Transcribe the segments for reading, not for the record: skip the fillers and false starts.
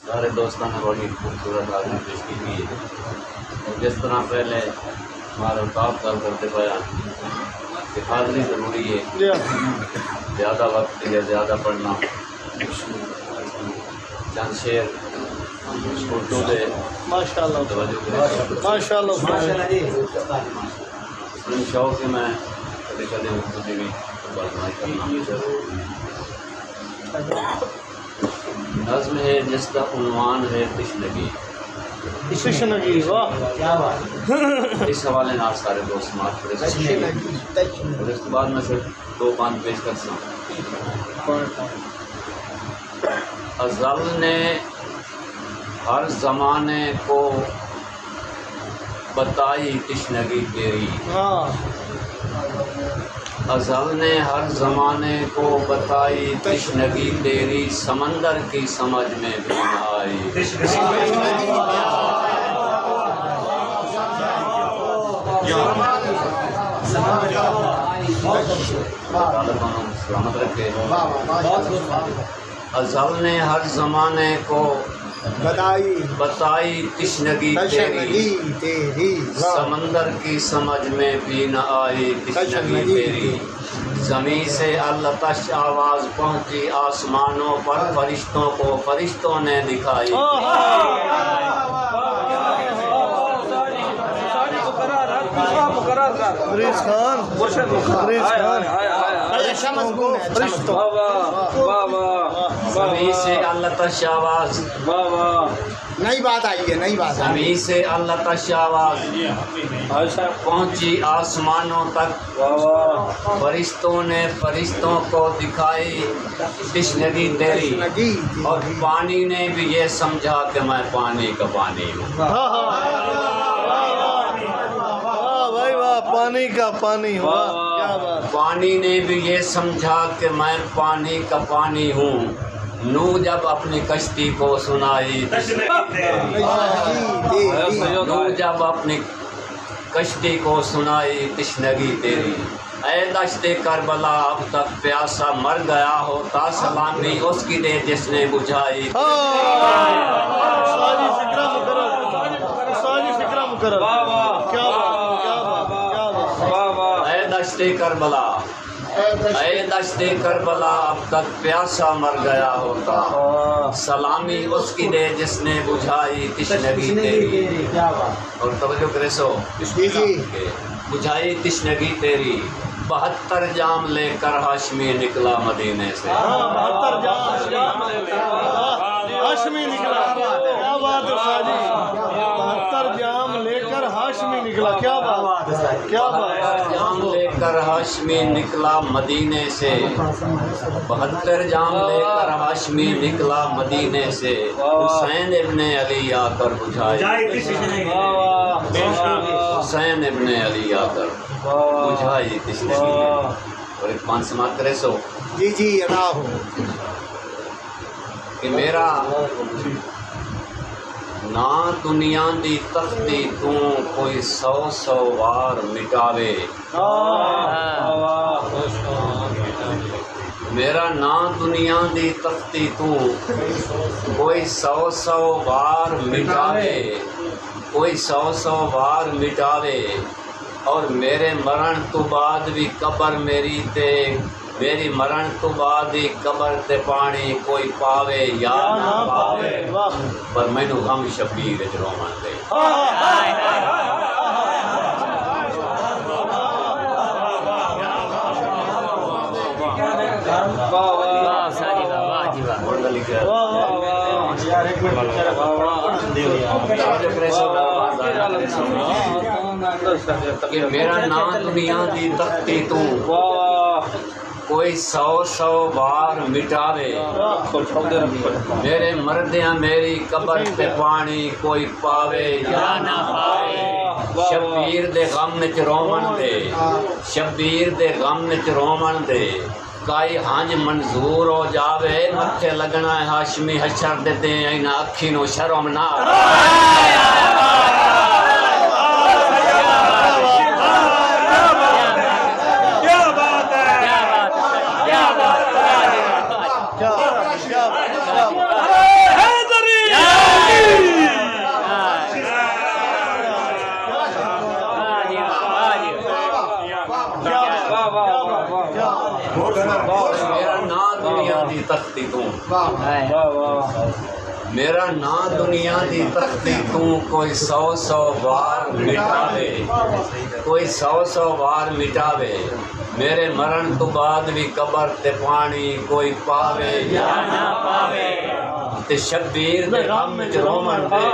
سارے دوستوں نے بڑی خوبصورت آدمی پیش کی ہے. اور جس طرح پہلے ہمارے اوقاف کال کرتے پایا کہ حاضری ضروری ہے، زیادہ وقت ہے زیادہ پڑھنا. چند شعر اردو دے ماشاء اللہ توجہ ماشاء اللہ کریں. شوق ہے میں کبھی کبھی اردو کی بھی برمائی کرنا. نظم ہے جس کا عنوان ہے تشنگی. تشنگی، واہ کیا بات. اس حوالے نال سارے دوست سماعت کرے. اور اس کے بعد میں صرف 2 بات پیش کر سکتا ہوں. ازل نے ہر زمانے کو بتائی تشنگی تیری. ازل نے ہر زمانے کو بتائی تشنگی تیری، سمندر کی سمجھ میں بھی نہ آئی. سلامت رکھے. ازل نے ہر زمانے کو بتائی تشنگی تیری، سمندر کی سمجھ میں بھی نہ آئی تشنگی تیری. زمین سے التش آواز پہنچی آسمانوں پر، فرشتوں کو فرشتوں نے دکھائی. زمین سے التش آواز، نئی بات آئی ہے، نئی بات. زمین سے التش آواز پہنچی آسمانوں تک، فرشتوں نے فرشتوں کو دکھائی تشنگی تیری. اور پانی نے بھی یہ سمجھا کہ میں پانی کا پانی ہوں. بھائی واہ، پانی کا پانی ہوا. کیا بات. پانی نے بھی یہ سمجھا کہ میں پانی کا پانی ہوں. نو جب اپنی کشتی کو سنائی نو جب اپنی کشتی کو سنائی تشنگی تیری. اے دشت کربلا اب تک پیاسا مر گیا ہوتا، سلامی اس کی دے جس نے بجھائی. اے دشت کربلا، اے دشت کربلا اب تک پیاسا مر گیا ہوتا، سلامی اس کی دے جس نے بجھائی تشنگی تیری. اور توجہ کرے سو بجھائی تشنگی تیری. 72 جام لے کر ہاشمی نکلا مدینے سے. 72 جام ہاشمی نکلا. کیا بات ہے ساجی. 72 جام لے کر ہاشمی نکلا. کیا بات، کیا بات. جام لے کر ہاشمی نکلا مدینے سے. 72 جام لے کر ہاشمی نکلا مدینے سے. حسین ابن علی آ کر بجھائی. حسین ابن علی آ کر بجھائی تشنگی. اور ایک 5 سماعت کرے سو جی ادا ہو کہ میرا نا دنیا دی تختی تو کوئی 100 وار مٹاوے. میرا نا دنیا دی تختی تو کوئی 100 وار مٹاوے، کوئی 100 وار مٹاوے. اور میرے مرن تو بعد بھی قبر میری تے، میری مرن تو بعد ہی قبر تے پانی کوئی پاوے یا نہ پاوے، پر مینو غم شبیر وچ روون دے. کہ میرا نام دنیا دی تختی تو کوئی 100 وار مٹاوے. میرے مردیاں میری قبر تے پانی کوئی پاوے یا نہ پاوے. شبیر دے غم وچ روون دے، شبیر دے غم وچ روون دے. کائی ہانج منظور ہو جاوے، متھے لگنا ہے ہاشمی حشر دے دے اینا اکھی نو شرم نہ دی تختی تو واہ واہ میرا نا دنیا دی تختی تو کوئی 100 بار مٹاوے کوئی 100 بار مٹاوے میرے مرن تو بعد بھی قبر تے پانی کوئی پاوے یا نہ پاوے تے شبیر دے غم وچ رومن دے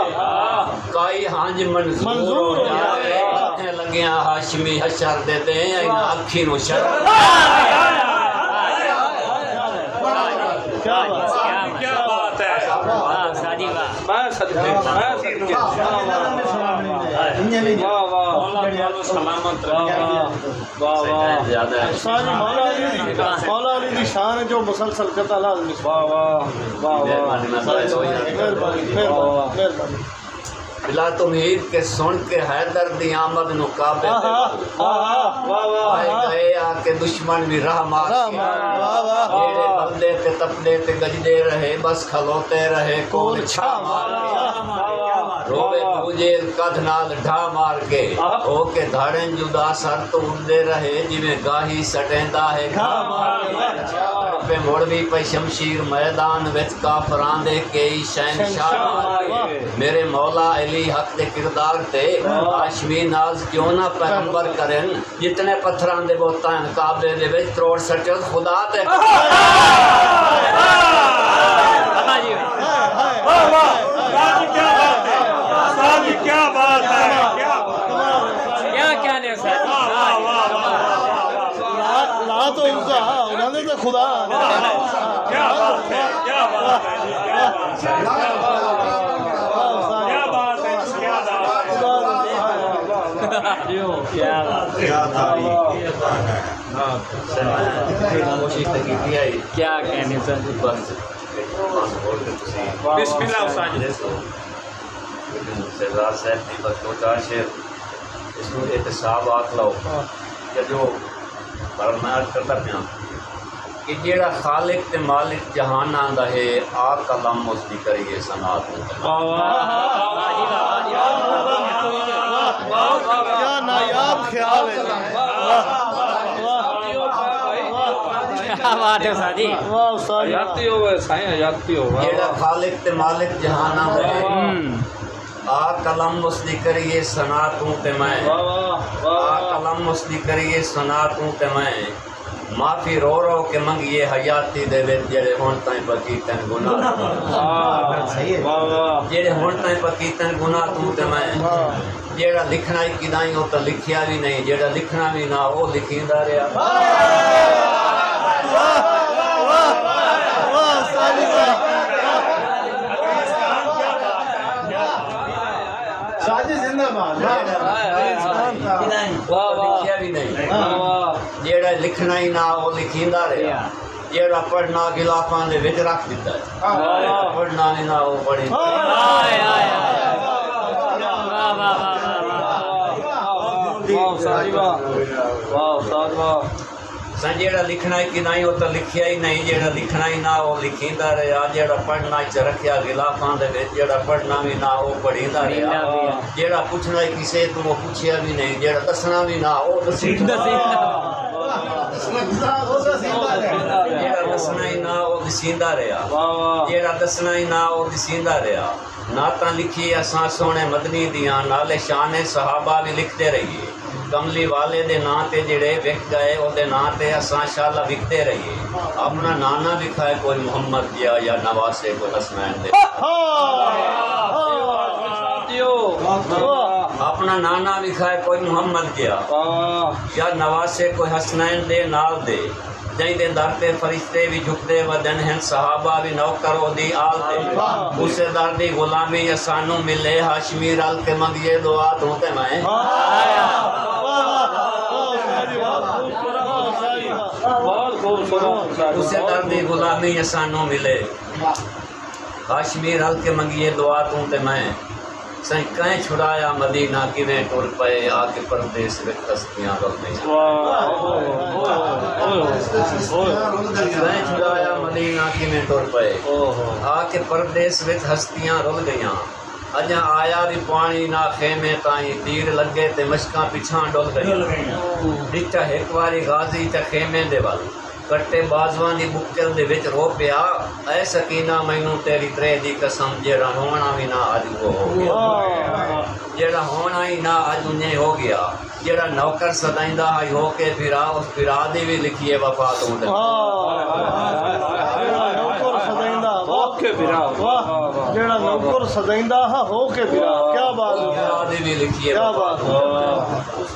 کائی ہانج منظور ہو جاوے اکھیں لگیاں ہاشمی حشر دے دے اینا اکھی نو شرم کیا بات ہے مولا علی کی شان جو مسلسل کرتا لازمی بلا تمہید کے سن کے حیدر دی آمد نو کعبے آئے گئے آ کے دشمن بھی راہ مار کے میرے بندے تے تپلے تے گجدے رہے بس کھلوتے رہے کون چھا مار کے روے مجھے کدھ نال ڈھا مار کے ہو کے دھاڑیں جدا سر تو اڑدے رہے جی میں گاہی سٹیندا ہے گھا مار کے پہ مڑ بھی پہ شمشیر میدان وچ کافران دے کئی شہنشاہ مار کے میرے مولا علی حق دے کردار تے ہاشمی ناز کیوں نہ پیغمبر کرن جتنے پتھران دے بوتاں کعبے دے وچ تروڑ سٹے خدا تے کیا بات ہے کیا کہنے سے لا تو انہوں نے تو خدا کیا بات ہے کیا بات ہے کیا کہنے سے بسم اللہ سردار صاحب کی بس دو چار شعر اس کو احتساب آکھ لو یا جو برمائر کرتا پیا کہ جیڑا خالق تے مالک جہان آندا ہے آ قلم اس دی کریے صنعت کیا نایاب خیال ہے کیا بات ہے سادی یادتی ہوئے سائیں یادتی ہوگا جیڑا خالق تے مالک جہان آندا ہے آ قلم اس دی کریے صنعتوں تے میں آ قلم اس دی کریے صنعتوں تے میں معافی رو رو کے منگیے حیاتی دے وچ جڑے ہن تائیں پکیتن گناہ جڑے ہن تائیں پکیتن گناہ تو تے میں جیڑا لکھنا ہی کدائیں او تے لکھیا بھی نہیں جیڑا لکھنا بھی نہ او لکھیندا رہیا لکھیا بھی نہیں جیڑا لکھنا ہی نہ وہ لکھیندا رہیا جیڑا پڑھنا غلافاں دے وچ رکھ دیتا ہے پڑھنا ہی نہ وہ پڑھی جیڑا لکھنا ہی نہیں وہ تو لکھیا ہی نہیں جیڑا لکھنا ہی نہ وہ لکھیندا رہیا جیڑا پڑھنا چ رکھیا غلافاں دے وچ جیڑا پڑھنا بھی نہ وہ پڑھیندا رہیا جیڑا پوچھنا ہی کسے تو وہ پوچھیا بھی نہیں جیڑا دسنا بھی نہ وہ دسیندا جیڑا دسنا ہی نہ وہ دسیندا رہیا جیڑا دسنا ہی نہ وہ دسیندا رہیا نعتاں لکھی اساں سونے مدنی دیاں نالے شان صحابہ بھی لکھتے رہیے کملی والے دے نام تے جڑے وک گئے او دے نام تے اساں انشاءاللہ وکتے رہیے اپنا نانا لکھا ہے کوئی محمد دیا یا نواسے کوئی حسنین دے اپنا نانا لکھا ہے کوئی محمد دیا یا نواسے کوئی حسنین دے نال دے جائیں دے در تے فرشتے بھی جھکتے ودن ہیں صحابہ بھی نوکر و دی آل دے اسے در دی غلامی اسانو ملے ہاشمی رل کے منگیے دعا دھوتے میں اسے در دی غلامی اسانو ملے ہاشمی رل کے منگیے دعا دھوتے میں سائیں کہیں چھڑایا مدینہ کیویں ٹر پئے آ کے پردیس وچ ہستیاں رل گئیں کہیں چھڑایا مدینہ کیویں ٹر پئے آ کے پردیس وچ ہستیاں رل گئیاں اجاں آیا بھی پانی نہ خیمے تائیں تیر لگے تے مشکاں پچھاں ڈل گئیاں ڈٹھا ایک واری غازی تے خیمے دے ول کٹے بازواں دی بکل دے وچ رو پیا اے سکینہ مینوں تیری ترے دی قسم جیڑا ہونا بھی نہ اج وہ ہو گیا جیڑا ہونا ہی نہ اج انہیں ہو گیا جیڑا نوکر سدائندا ہے ہو کے پھرا اس پھرا دی بھی لکھیے وفا تو دے نوکر سدائندا ہو کے پھرا واہ جیڑا نوکر سدائندا ہو کے پھرا کیا بات پھرا دی بھی لکھیے کیا بات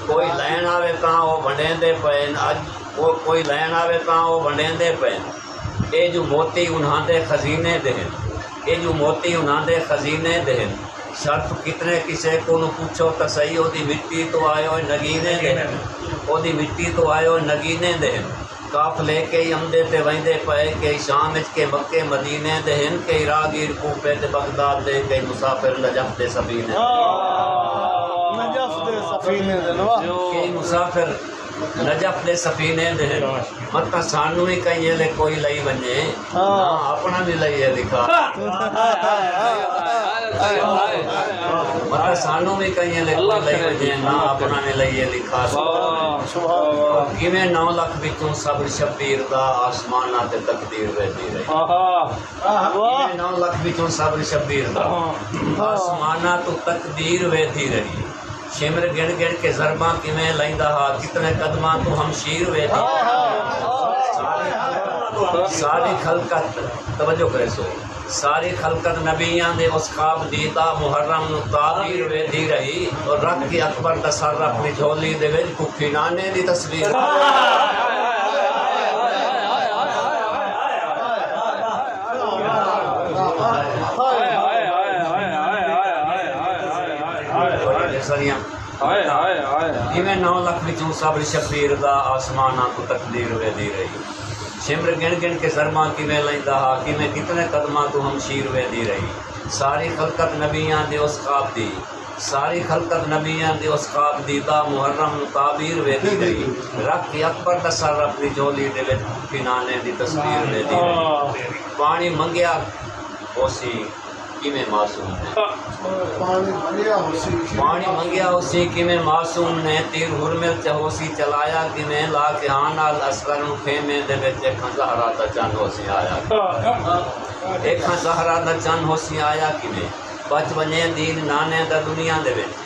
کوئی لین آوے تاں وہ ونڈیندے پئے اج وہ کوئی لین آوے تاں وہ ونڈیندے پئے اے جو موتی انہاں دے خزینے دہن اے جو موتی انہاں دے خزینے دہن شرط کتنے کسے کو نو پوچھو تو صحیح او دی مٹی تو آئے ہوئے نگینے دہن او دی مٹی تو آئے ہوئے نگینے دہن کاف لے کے امدے تے ویندے پئے کہ شام وچ کے مکے مدینے دہن کہ راگیر کوفے تے بغداد دے کہ مسافر نجف دے سفینے نجف دے سفینے دے واہ کہ مسافر نجف دے سفینے دہن مطلب سانو ہی کہیں لے کوئی لئی ونجے اپنا بھی لئیے لکھا مطلب سانو بھی کہیں لے کوئی لئی ونجے نا اپنا بھی لئیے لکھا کیویں 9 لاکھ وچوں صبر شبیر دا آسماناں تے تقدیر ویندی رہی 9 لاکھ وچوں صبر شبیر دا آسماناں تو تقدیر ویندی رہی شمر گن گن کے ضرباں کیویں لیندا ہا کتنے قدماں تو ہمشیر ویندی ساری خلقت توجہ کرے سو ساری خلقت نبیاں دے اس خواب دیتا محرم نو تعبیر ویندی رہی اور رکھ کے اکبر دا سر اپنی جھولی دے وچ بھکھی نانے دی تصویر ایویں 9 لاکھ وچوں صبر شبیر دا آسماناں تو تقدیر ویندی رہی شمر گن گن کے ضرباں کیویں لیندا ہا کیویں کتنے قدماں تو ہمشیر ویندی رہی ساری خلقت نبیاں دے اس خواب دی ساری خلقت نبیاں دے اس خواب دی تا محرم نو تعبیر ویندی رہی رکھ کے اکبر دا سر اپنی جھولی دے وچ پینانے دی تصویر ویندی رہی پانی منگیا ہوسی کیویں معصوم ہے پانی منگیا ہوسی کیویں معصوم نے تیر ہرمل چہوسی چلایا کیویں لا کے ہاں نال اصغر نو خیمے دے وچ اکھاں زہرا دا چند ہوسی آیا اکھاں زہرا دا چند ہوسی آیا کیویں بچ ونجے دین نانے دا دنیا دے وچ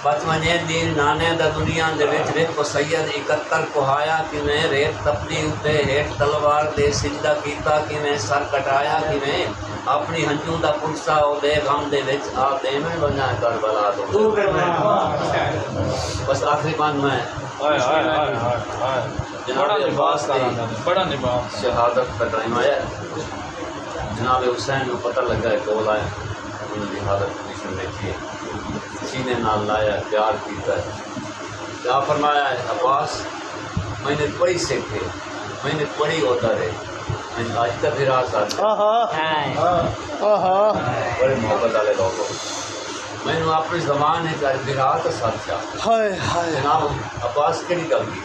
بچ ونجے دین نانے دا دنیا دے وچ ویکھو سید 71 کہایا کیویں ریت تپتی اُتے ہیٹھ تلوار دے سجدہ کیتا کیویں سر کٹایا کیویں اپنی ہنجوں دا پرسا او دے غم دے وچ آ دیمن بنا کربلا تو بس آخری بات میں جناب عباس دی بڑا نظام شہادت کا ٹائم آیا جناب حسین کو پتہ لگا ہے کول آیا انہوں نے حالت کنڈیشن دیکھی ہے سینے نال لایا پیار کیتا ہے کیا فرمایا ہے عباس میں نے پڑھی سیکھے میں نے پڑھی ہوتا رہے میں نے آج تک پھر آسان بڑے محبت والے لوگ میں نے اپنی زبان ہے کہ پھر آ تو ساتھ چاہ جناب عباس کہڑی گل کی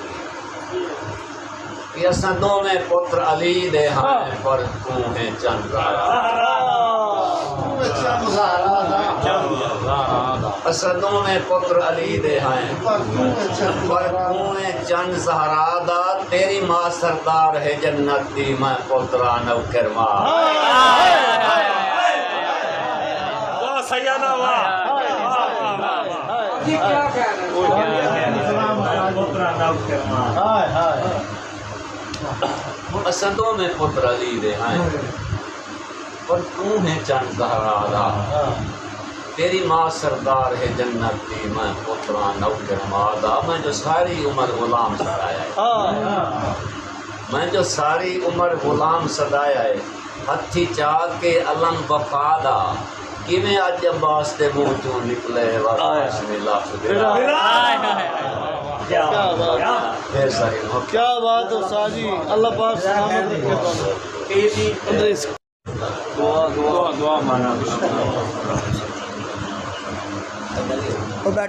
کہ اساں دونوں پتر علی دے ہاں پر تو ہے چند اساں دونوں پتر علی دے ہاں پر تو ہے چند زہرا دا تیری ماں سردار ہے جنت دی میں پترا نوکر ماں واہ سیدہ واہ اسدوں میں پتر علی دے ہیں پر تو ہے چند زہرا دا تیری ماں سردار ہے جنت دی میں پترا نوکر مادا میں جو ساری عمر غلام سدایا ہے میں جو ساری عمر غلام سدایا ہے ہتھی چاہ کے علم وفادا کیویں اج عباس دے منہ چوں نکلے واش میں لفظ کیا بات ہے ساجی اللہ پاک سلامت رکھے تو دعا مانا